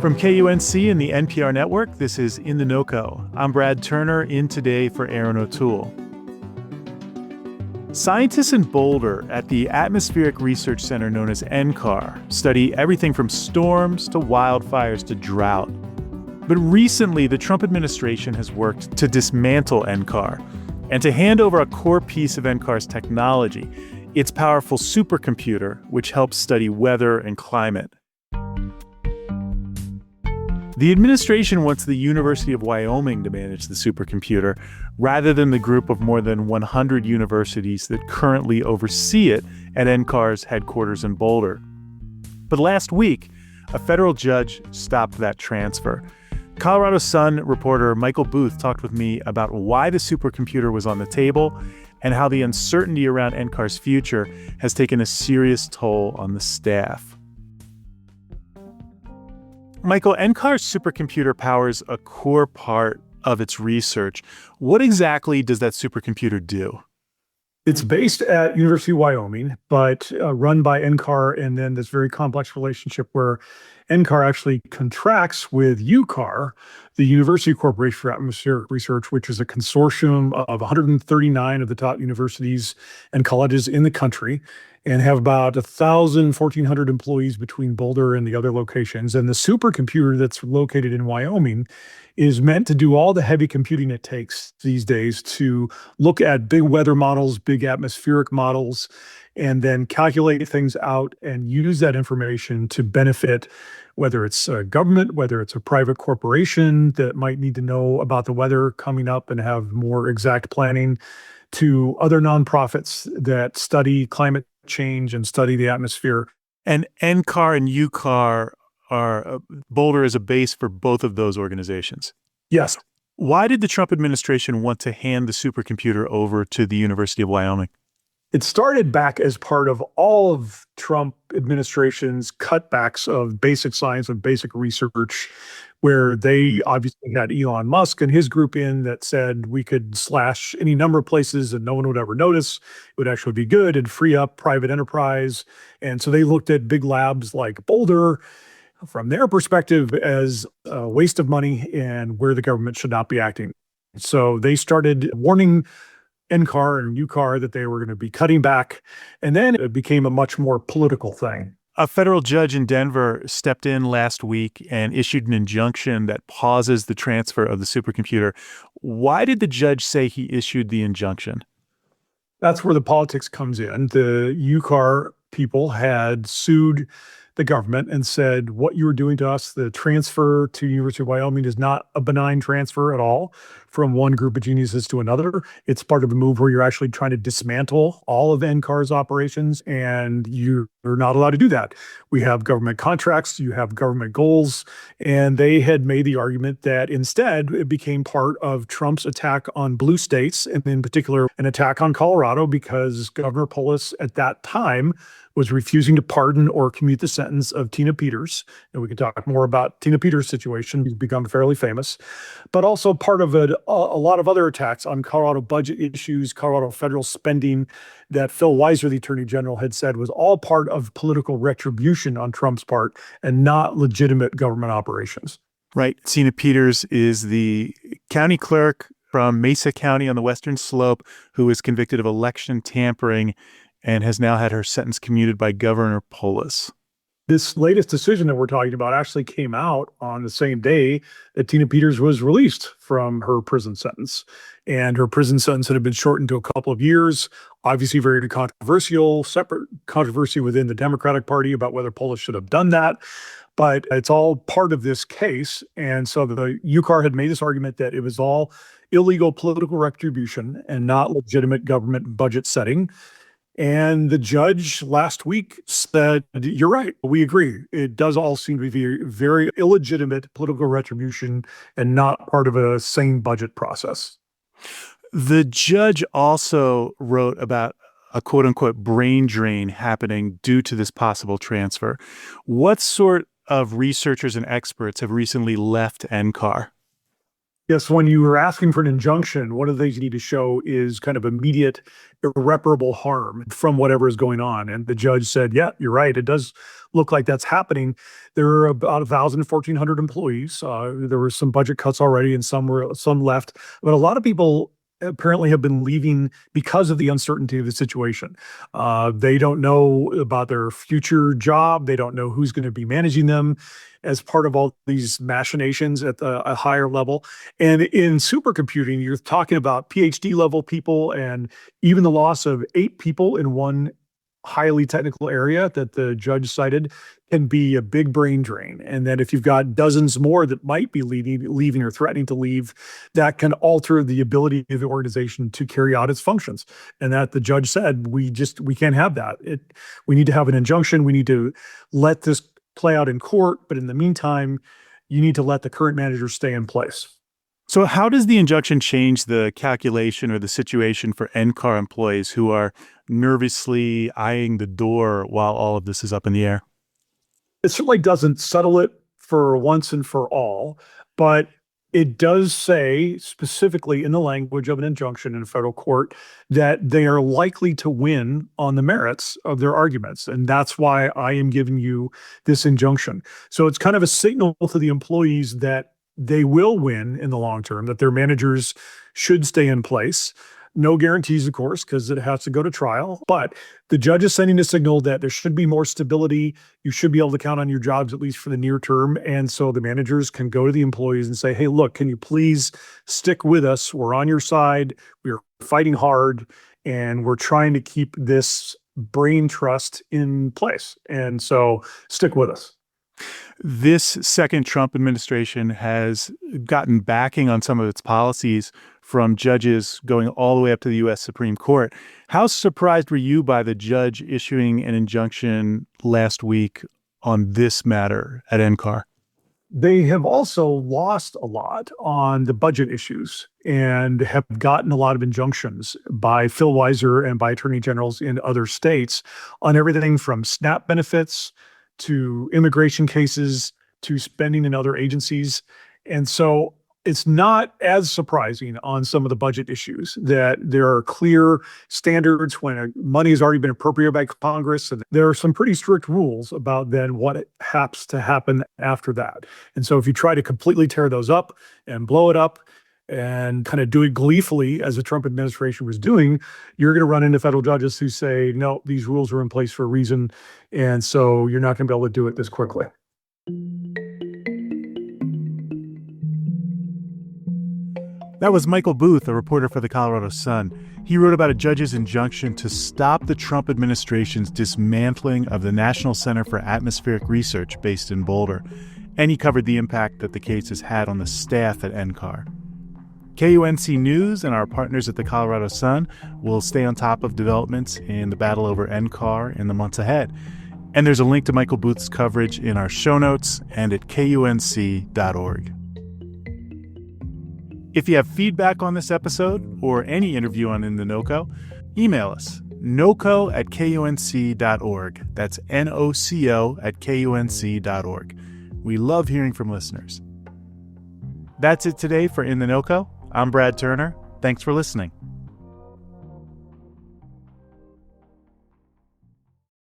From KUNC and the NPR network, this is In the NoCo. I'm Brad Turner, in today for Aaron O'Toole. Scientists in Boulder at the Atmospheric Research Center known as NCAR study everything from storms to wildfires to drought. But recently, the Trump administration has worked to dismantle NCAR and to hand over a core piece of NCAR's technology, its powerful supercomputer, which helps study weather and climate. The administration wants the University of Wyoming to manage the supercomputer rather than the group of more than 100 universities that currently oversee it at NCAR's headquarters in Boulder. But last week, a federal judge stopped that transfer. Colorado Sun reporter Michael Booth talked with me about why the supercomputer was on the table and how the uncertainty around NCAR's future has taken a serious toll on the staff. Michael, NCAR's supercomputer powers a core part of its research. What exactly does that supercomputer do? It's based at University of Wyoming, but run by NCAR, and then this very complex relationship where NCAR actually contracts with UCAR, the University Corporation for Atmospheric Research, which is a consortium of 139 of the top universities and colleges in the country, and have about 1,400 employees between Boulder and the other locations. And the supercomputer that's located in Wyoming is meant to do all the heavy computing it takes these days to look at big weather models, big atmospheric models, and then calculate things out and use that information to benefit whether it's a government, whether it's a private corporation that might need to know about the weather coming up and have more exact planning, to other nonprofits that study climate change and study the atmosphere. And NCAR and UCAR are Boulder is a base for both of those organizations. Yes. Why did the Trump administration want to hand the supercomputer over to the University of Wyoming? It started back as part of all of Trump administration's cutbacks of basic science and basic research, where they obviously had Elon Musk and his group in that said we could slash any number of places and no one would ever notice. It would actually be good and free up private enterprise. And so they looked at big labs like Boulder from their perspective as a waste of money and where the government should not be acting. So they started warning NCAR and UCAR that they were going to be cutting back, and then it became a much more political thing. A federal judge in Denver stepped in last week and issued an injunction that pauses the transfer of the supercomputer. Why did the judge say he issued the injunction? That's where the politics comes in. The UCAR people had sued the government and said, what you were doing to us, the transfer to University of Wyoming is not a benign transfer at all from one group of geniuses to another. It's part of a move where you're actually trying to dismantle all of NCAR's operations, and you're not allowed to do that. We have government contracts, you have government goals, and they had made the argument that instead it became part of Trump's attack on blue states, and in particular an attack on Colorado, because Governor Polis at that time was refusing to pardon or commute the sentence of Tina Peters. And we can talk more about Tina Peters' situation. He's become fairly famous. But also part of a lot of other attacks on Colorado budget issues, Colorado federal spending that Phil Weiser, the Attorney General, had said was all part of political retribution on Trump's part and not legitimate government operations. Right. Tina Peters is the county clerk from Mesa County on the Western Slope who was convicted of election tampering and has now had her sentence commuted by Governor Polis. This latest decision that we're talking about actually came out on the same day that Tina Peters was released from her prison sentence. And her prison sentence had been shortened to a couple of years, obviously very controversial, separate controversy within the Democratic Party about whether Polis should have done that. But it's all part of this case. And so the UCAR had made this argument that it was all illegal political retribution and not legitimate government budget setting. And the judge last week said, you're right, we agree. It does all seem to be very, very illegitimate political retribution and not part of a sane budget process. The judge also wrote about a quote-unquote brain drain happening due to this possible transfer. What sort of researchers and experts have recently left NCAR? Yes, when you were asking for an injunction, one of the things you need to show is kind of immediate, irreparable harm from whatever is going on. And the judge said, yeah, you're right. It does look like that's happening. There are about 1,400 employees. There were some budget cuts already and some left. But a lot of people apparently have been leaving because of the uncertainty of the situation. They don't know about their future job. They don't know who's going to be managing them as part of all these machinations at a higher level. And in supercomputing, you're talking about PhD level people, and even the loss of 8 people in one highly technical area that the judge cited can be a big brain drain. And then if you've got dozens more that might be leaving or threatening to leave, that can alter the ability of the organization to carry out its functions. And that the judge said, we can't have that. We need to have an injunction. We need to let this play out in court. But in the meantime, you need to let the current manager stay in place. So how does the injunction change the calculation or the situation for NCAR employees who are nervously eyeing the door while all of this is up in the air? It certainly doesn't settle it for once and for all, but it does say specifically in the language of an injunction in a federal court that they are likely to win on the merits of their arguments. And that's why I am giving you this injunction. So it's kind of a signal to the employees that they will win in the long term, that their managers should stay in place. No guarantees, of course, because it has to go to trial. But the judge is sending a signal that there should be more stability. You should be able to count on your jobs, at least for the near term. And so the managers can go to the employees and say, hey, look, can you please stick with us? We're on your side. We're fighting hard. And we're trying to keep this brain trust in place. And so stick with us. This second Trump administration has gotten backing on some of its policies from judges going all the way up to the U.S. Supreme Court. How surprised were you by the judge issuing an injunction last week on this matter at NCAR? They have also lost a lot on the budget issues and have gotten a lot of injunctions by Phil Weiser and by attorney generals in other states on everything from SNAP benefits to immigration cases to spending in other agencies. And so it's not as surprising on some of the budget issues that there are clear standards when money has already been appropriated by Congress. And there are some pretty strict rules about then what has to happen after that. And so if you try to completely tear those up and blow it up and kind of do it gleefully, as the Trump administration was doing, you're going to run into federal judges who say, no, these rules are in place for a reason. And so you're not going to be able to do it this quickly. That was Michael Booth, a reporter for the Colorado Sun. He wrote about a judge's injunction to stop the Trump administration's dismantling of the National Center for Atmospheric Research based in Boulder. And he covered the impact that the case has had on the staff at NCAR. KUNC News and our partners at the Colorado Sun will stay on top of developments in the battle over NCAR in the months ahead. And there's a link to Michael Booth's coverage in our show notes and at kunc.org. If you have feedback on this episode or any interview on In the NoCo, email us, noco@kunc.org. That's NOCO@kunc.org. We love hearing from listeners. That's it today for In the NoCo. I'm Brad Turner. Thanks for listening.